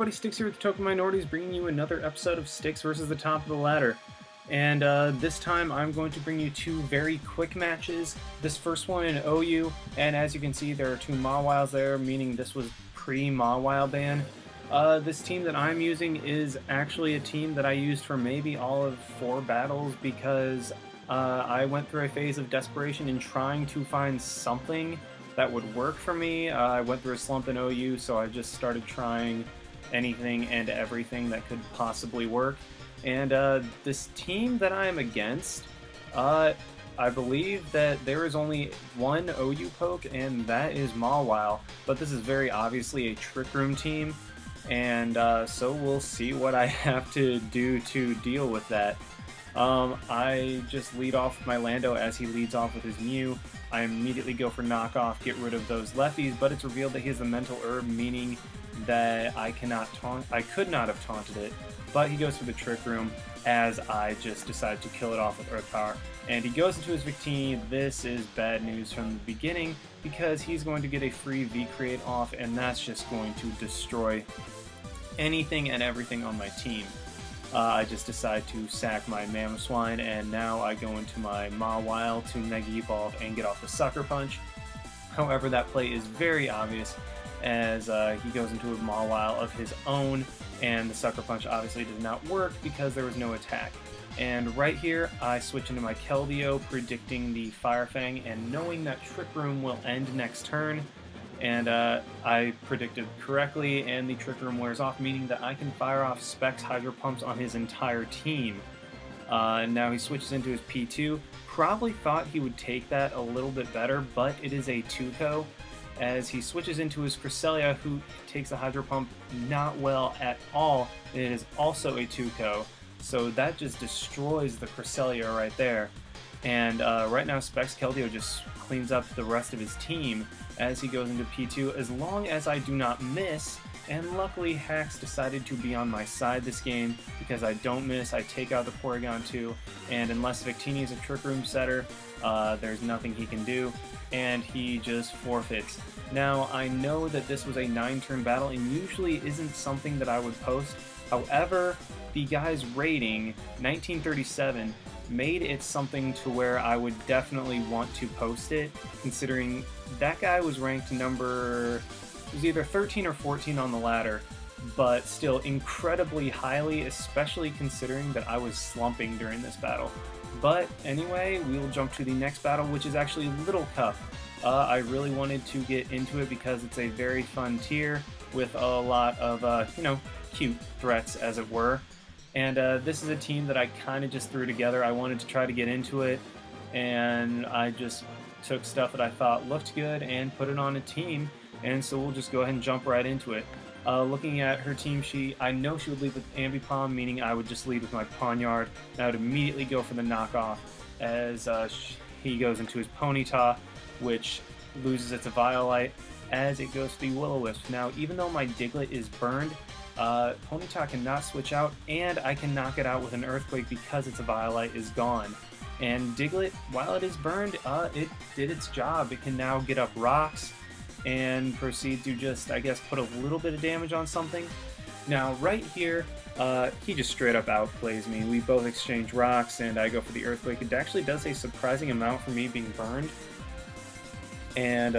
everybody, Styx here with the Token Minorities, bringing you another episode of Styx versus the Top of the Ladder. And this time I'm going to bring you two very quick matches. This first one in OU, and as you can see there are two Mawiles there, meaning this was pre-Mawile ban. This team that I'm using is actually a team that I used for maybe all of 4 battles because I went through a phase of desperation in trying to find something that would work for me. I went through a slump in OU, so I just started trying anything and everything that could possibly work. And this team that I'm against, I believe that there is only one OU poke, and that is Mawile. But this is very obviously a Trick Room team, and so we'll see what I have to do to deal with that. I just lead off with my Lando as he leads off with his Mew. I immediately go for knockoff, get rid of those lefties, but it's revealed that he has the mental herb, meaning that I could not have taunted it, but he goes for the Trick Room as I just decide to kill it off with Earth Power. And he goes into his Victini. This is bad news from the beginning because he's going to get a free V-Create off, and that's just going to destroy anything and everything on my team. I just decide to sack my Mamoswine, and now I go into my Mawile to Mega Evolve and get off the Sucker Punch. However, that play is very obvious as he goes into a Mawile of his own, and the Sucker Punch obviously does not work because there was no attack. And right here, I switch into my Keldeo, predicting the Fire Fang and knowing that Trick Room will end next turn. And I predicted correctly, and the Trick Room wears off, meaning that I can fire off Specs Hydro Pumps on his entire team. Now he switches into his P2. Probably thought he would take that a little bit better, but it is a 2-co. As he switches into his Cresselia, who takes the Hydro Pump not well at all. It is also a 2-co, so that just destroys the Cresselia right there. And right now Specs Keldeo just cleans up the rest of his team as he goes into P2, as long as I do not miss. And luckily Hax decided to be on my side this game because I don't miss. I take out the Porygon 2, and unless Victini is a Trick Room setter, there's nothing he can do, and he just forfeits. Now, I know that this was a 9-turn battle and usually isn't something that I would post. However, the guy's rating, 1937, made it something to where I would definitely want to post it, considering that guy was ranked number, it was either 13 or 14 on the ladder, but still incredibly highly, especially considering that I was slumping during this battle. But anyway, we will jump to the next battle, which is actually Little Cup. I really wanted to get into it because it's a very fun tier with a lot of, cute threats, as it were. And this is a team that I kind of just threw together. I wanted to try to get into it, and I just took stuff that I thought looked good and put it on a team, and so we'll just go ahead and jump right into it. Looking at her team sheet, I know she would lead with Ambipom, meaning I would just lead with my Pawniard, and I would immediately go for the knockoff as he goes into his Ponyta, which loses its Violite as it goes to the Will-O-Wisp. Now, even though my Diglett is burned, Ponyta cannot switch out, and I can knock it out with an Earthquake because its Violite is gone. And Diglett, while it is burned, it did its job. It can now get up rocks and proceed to just, I guess, put a little bit of damage on something. Now, right here, he just straight up outplays me. We both exchange rocks, and I go for the Earthquake. It actually does a surprising amount for me being burned. And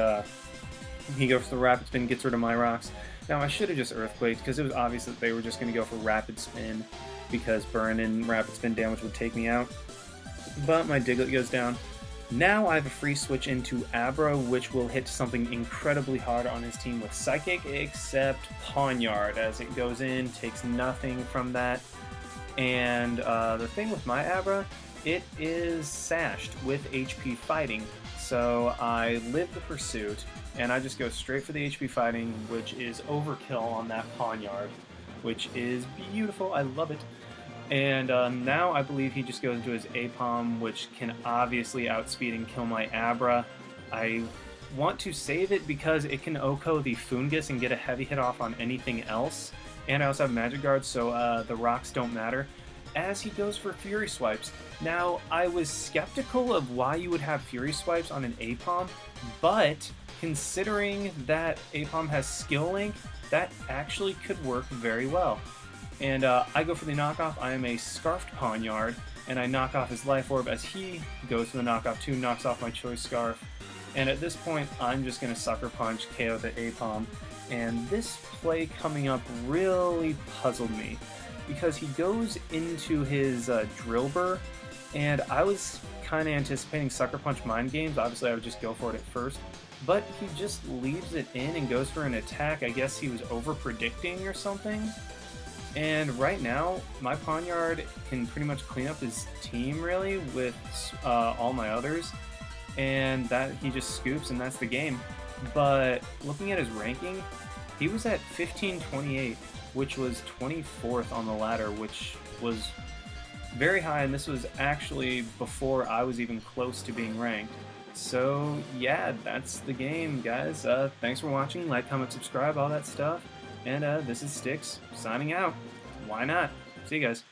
he goes for the Rapid Spin, gets rid of my rocks. Now, I should have just Earthquaked because it was obvious that they were just going to go for Rapid Spin because burn and Rapid Spin damage would take me out. But my Diglett goes down. Now I have a free switch into Abra, which will hit something incredibly hard on his team with Psychic, except Pawniard, as it goes in, takes nothing from that. And the thing with my Abra, it is sashed with HP Fighting, so I live the pursuit, and I just go straight for the HP Fighting, which is overkill on that Pawniard, which is beautiful. I love it. And now I believe he just goes into his Apom, which can obviously outspeed and kill my Abra. I want to save it because it can OHKO the Fungus and get a heavy hit off on anything else. And I also have Magic Guard, so the rocks don't matter. As he goes for Fury Swipes. Now, I was skeptical of why you would have Fury Swipes on an Apom, but considering that Apom has Skill Link, that actually could work very well. And I go for the knockoff. I am a Scarfed Pawniard, and I knock off his Life Orb as he goes for the knockoff too, knocks off my Choice Scarf. And at this point, I'm just going to Sucker Punch, KO the Apom. And this play coming up really puzzled me, because he goes into his Drill Burr, and I was kind of anticipating Sucker Punch Mind Games. Obviously, I would just go for it at first. But he just leaves it in and goes for an attack. I guess he was over-predicting or something. And right now, my Pawniard can pretty much clean up his team, really, with all my others. And that he just scoops, and that's the game. But looking at his ranking, he was at 1528, which was 24th on the ladder, which was very high, and this was actually before I was even close to being ranked. So yeah, that's the game, guys. Thanks for watching. Like, comment, subscribe, all that stuff. And this is Styx, signing out. Why not? See you guys.